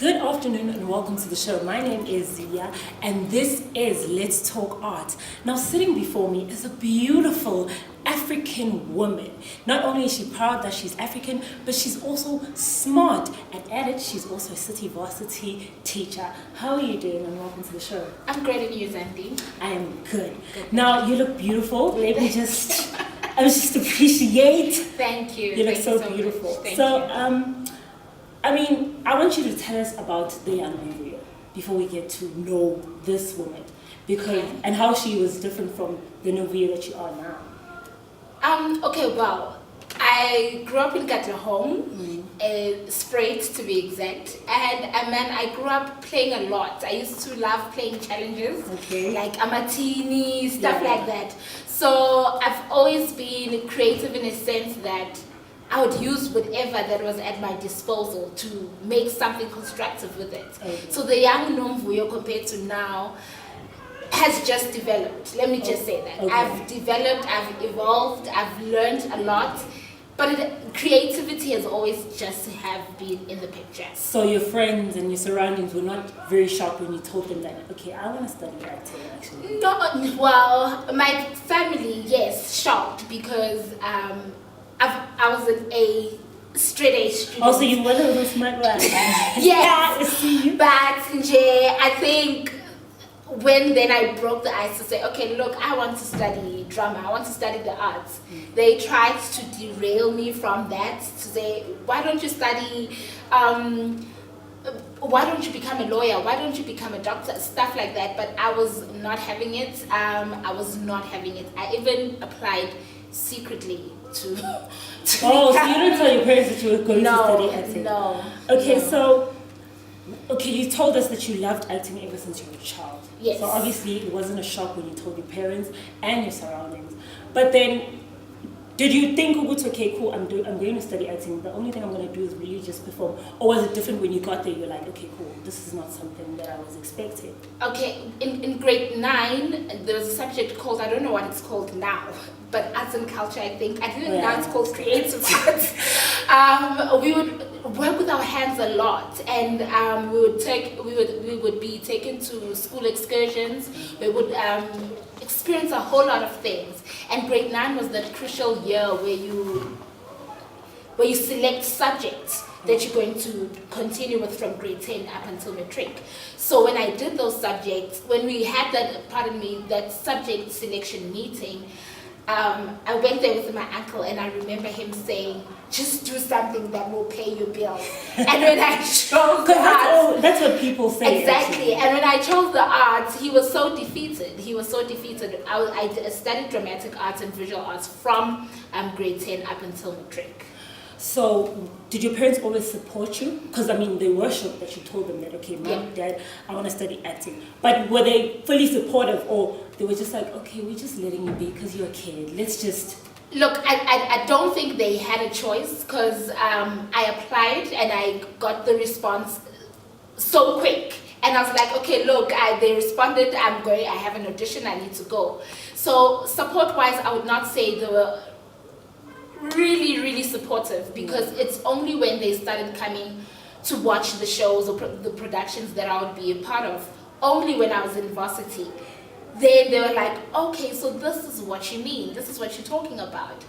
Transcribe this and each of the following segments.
Good afternoon and welcome to the show. My name is Zia and this is Let's Talk Art. Now sitting before me is a beautiful African woman. Not only is she proud that she's African, but she's also smart. And at it, she's also a city varsity teacher. How are you doing and welcome to the show? I'm great, and you, Zandile? I am good. Now you look beautiful. Let me just appreciate. Thank you. You look so beautiful. Thank you. I want you to tell us about the young Nomvuyo before we get to know this woman, and how she was different from the Nomvuyo that you are now. I grew up in Katlehong, Sprite to be exact, and I grew up playing a lot. I used to love playing challenges, like Amatini, stuff like that. So I've always been creative in a sense that I would use whatever that was at my disposal to make something constructive with it. So the young Nomvuyo compared to now has just developed. Let me just say that. I've developed, I've evolved, I've learned a lot, but creativity has always just have been in the picture. So your friends and your surroundings were not very shocked when you told them that, okay, I want to study acting actually? No, well, my family, yes, shocked because I was a straight A student. Also, you were a smart one. Yes, but I think when then I broke the ice to say, okay, look, I want to study drama, I want to study the arts. They tried to derail me from that, to say, why don't you study, why don't you become a lawyer, why don't you become a doctor, stuff like that. But I was not having it. I was not having it. I even applied secretly to so you didn't tell your parents that you were going to study acting? No. Okay, you told us that you loved acting ever since you were a child. Yes. So obviously it wasn't a shock when you told your parents and your surroundings. But then, did you think, okay, cool, I'm going to study acting, the only thing I'm going to do is really just perform? Or was it different when you got there, you're like, okay, cool, this is not something that I was expecting? Okay, in grade 9, there was a subject called, I don't know what it's called now, but arts and culture, I think. I didn't know it's called creative arts. We would work with our hands a lot, and we would be taken to school excursions. We would experience a whole lot of things. And grade 9 was that crucial year where you select subjects that you're going to continue with from grade 10 up until matric. So when I did those subjects, when we had that subject selection meeting, I went there with my uncle, and I remember him saying, just do something that will pay your bills. And when I chose the arts, that's what people say. Exactly. Actually. And when I chose the arts, he was so defeated. I studied dramatic arts and visual arts from grade 10 up until matric. So, did your parents always support you? Because, they were shocked that you told them that, okay, Mom, Dad, I want to study acting. But were they fully supportive, or they were just like, okay, we're just letting you be because you're a kid. Let's just... Look, I don't think they had a choice, because I applied and I got the response so quick. And I was like, okay, look, they responded, I have an audition, I need to go. So, support-wise, I would not say they were really, really supportive, because it's only when they started coming to watch the shows or the productions that I would be a part of, only when I was in varsity. Then they were like, okay, so this is what you mean, this is what you're talking about.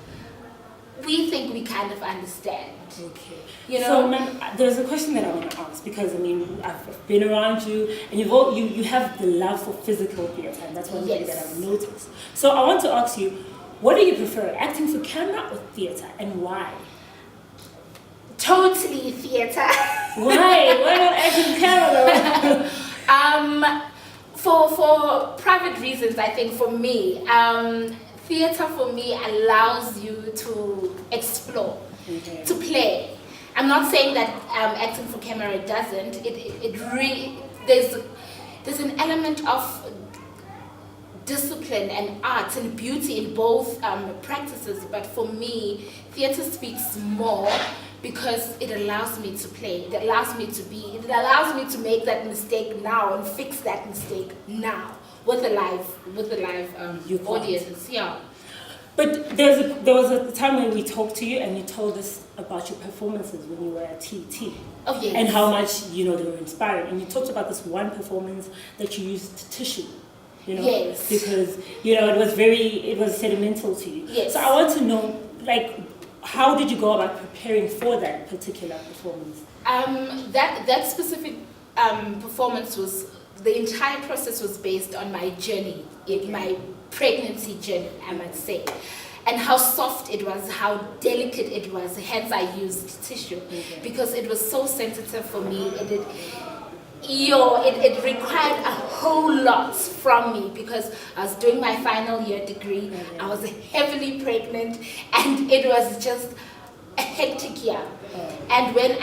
We think we kind of understand. Okay. You know? So, ma'am, there's a question that I want to ask, because I've been around you, and you have the love for physical theatre, and that's one thing that I've noticed. So I want to ask you, what do you prefer, acting for camera or theatre, and why? Totally theatre. Why? Why not acting camera? For private reasons, I think for me, theatre for me allows you to explore, to play. I'm not saying that acting for camera doesn't. It really, there's an element of discipline and art and beauty in both practices, but for me, theatre speaks more because it allows me to play, it allows me to make that mistake now and fix that mistake now with a live audience. Yeah. But there was a time when we talked to you and you told us about your performances when you were at TT. Oh, yes. And how much, they were inspiring. And you talked about this one performance that you used tissue, Yes. because, it was sentimental to you. Yes. So I want to know, how did you go about preparing for that particular performance? That specific performance the entire process was based on my journey, my pregnancy journey, I might say, and how soft it was, how delicate it was. Hence, I used tissue because it was so sensitive for me. It required a whole lot from me because I was doing my final year degree. I was heavily pregnant, and it was just a hectic year. And when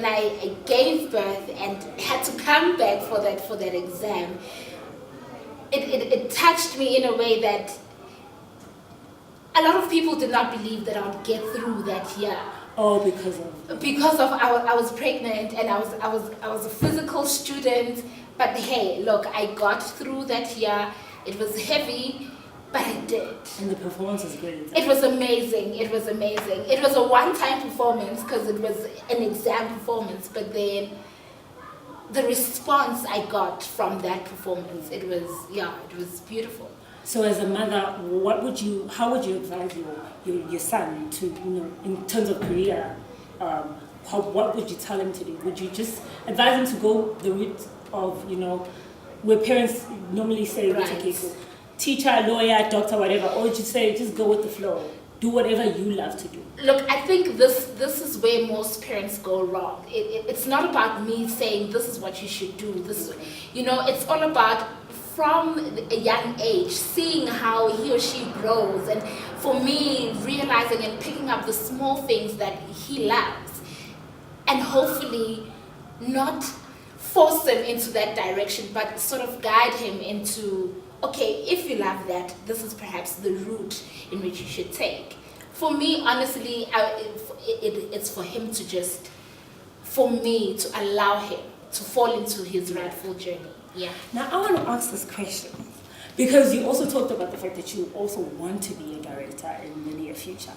I gave birth and had to come back for that exam, it touched me in a way that a lot of people did not believe that I would get through that year. Oh, because of I was pregnant and I was a physical student, but hey, look, I got through that year. It was heavy, but I did. And the performance was great. It was amazing. It was amazing. It was a one-time performance because it was an exam performance, but then the response I got from that performance, it was beautiful. So as a mother, how would you advise your son to, in terms of career, what would you tell him to do? Would you just advise him to go the route of, where parents normally say, okay, so teacher, lawyer, doctor, whatever, or would you say just go with the flow, do whatever you love to do? Look, I think this is where most parents go wrong. It's not about me saying this is what you should do. It's all about from a young age, seeing how he or she grows, and for me, realizing and picking up the small things that he loves, and hopefully not force him into that direction, but sort of guide him into, okay, if you love that, this is perhaps the route in which you should take. For me, honestly, it's for him to just, for me to allow him to fall into his rightful journey. Yeah. Now I want to ask this question because you also talked about the fact that you also want to be a director in the near future.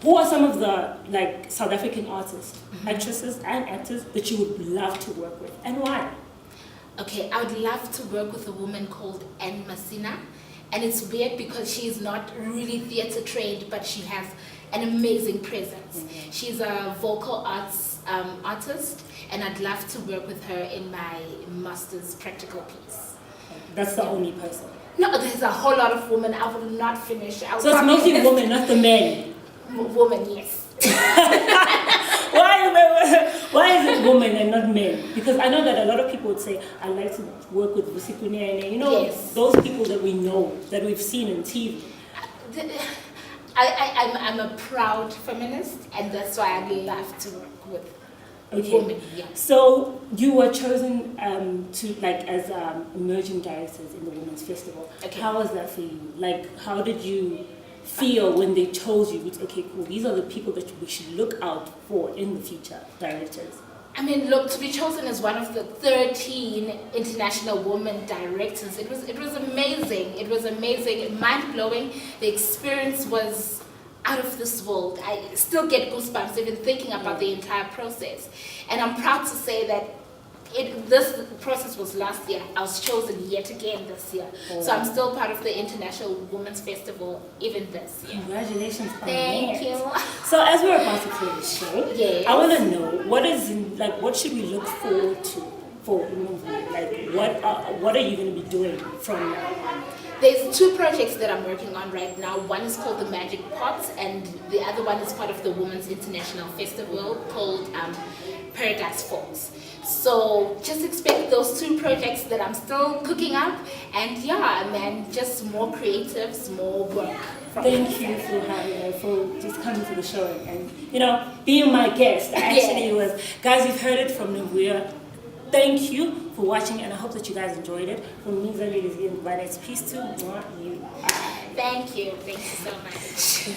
Who are some of the South African artists, actresses and actors that you would love to work with, and why? Okay, I would love to work with a woman called Anne Masina, and it's weird because she's not really theatre trained, but she has an amazing presence. She's a vocal arts artist, and I'd love to work with her in my master's practical piece. That's the only person? No, there's a whole lot of women. I will not finish. So it's mostly women, not the men? Women, yes. Why is it women and not men? Because I know that a lot of people would say, I like to work with Vusikunene, yes. Those people that we know, that we've seen on TV. I'm a proud feminist, and that's why I love to work with women. Yeah. So you were chosen as emerging directors in the Women's Festival. Okay. How was that for you? How did you feel when they chose you? Okay, cool. These are the people that we should look out for in the future, directors. I mean, look, to be chosen as one of the 13 international women directors, it was amazing. It was amazing, mind-blowing. The experience was out of this world. I still get goosebumps even thinking about the entire process. And I'm proud to say that this process was last year. I was chosen yet again this year. Oh. So I'm still part of the International Women's Festival even this year. Congratulations on Thank you. So as we're about to close the show, yes. I want to know what should we look forward to for Nomvuyo? What are you going to be doing from now? There's 2 projects that I'm working on right now. One is called The Magic Pot, and the other one is part of the Women's International Festival called Paradise Falls. So just expect those 2 projects that I'm still cooking up, and just more creatives, more work. Thank you for just coming to the show and being my guest. Actually, was guys, you've heard it from Nomvuyo. Thank you for watching, and I hope that you guys enjoyed it. From me, Zandile, Ngubane, it's peace to you. Thank you so much.